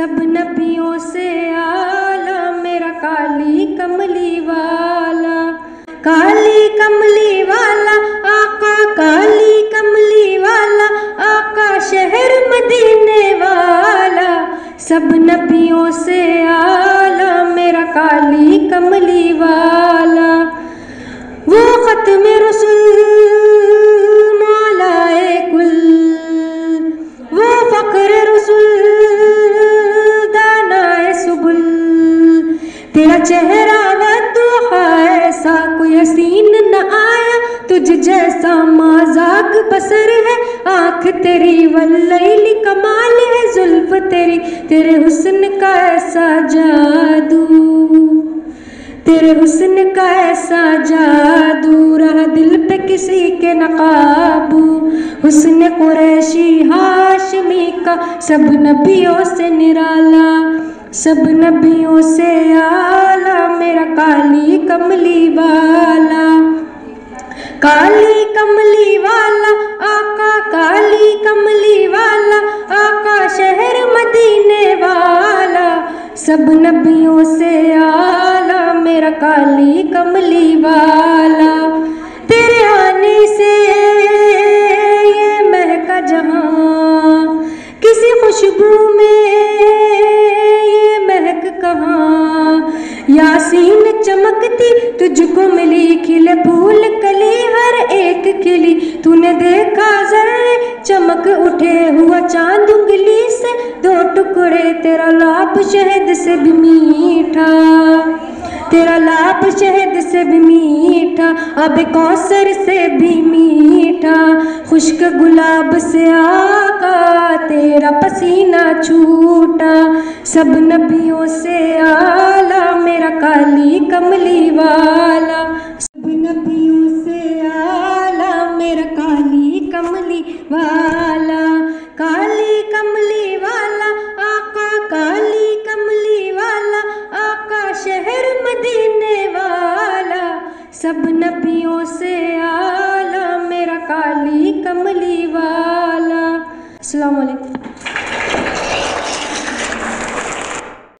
सब नबियों से आला मेरा काली कमली वाला, काली कमली वाला आका, काली कमली वाला आका, शहर मदीने वाला। सब नबियों से आला मेरा काली कमली वाला। वो खत्म रसूल मौलाए कुल, वो फक्र रसूल दानाए सुबुल। तेरा चेहरा वदुहा ऐसा कोई हसीन न आया, तुझ जैसा मजाक बसर है आँख तेरी, वल्लैली कमाल है जुल्फ तेरी। तेरे हुस्न का ऐसा जादू, तेरे हुस्न का ऐसा जादू, रहा दिल पे किसी के न काबू। हुस्न कुरैशी हाशमी का सब नबियों से निराला, सब नबियों से आला मेरा काली कमली वाला। काली कमली वाला आका, काली कमली वाला आका, शहर मदीने वाला। सब नबियों से आला मेरा काली कमली वाला। तेरे आने से ये महका जहां, किसी खुशबू में ये महक कहाँ। यासीन चमकती तुझको मिली, खिले फूल कली हर एक खिली। तूने देखा जर्रे चमक उठे हुआ चांद उंगली से दो टुकड़े। तेरा लाप शहद से भी मीठा, तेरा लाप शहद से भी मीठा, अब कौसर से भी मीठा। खुश्क गुलाब से आका तेरा पसीना छूटा। सब नबियों से आला मेरा काली कमली वाला, सब नबियों से आला मेरा काली कमली वाला। काली कमली वाला आका, काली कमली वाला आका, शहर मदीने वाला। सब नबियों से आला मेरा काली कमली वाला। अस्सलाम वालेकुम।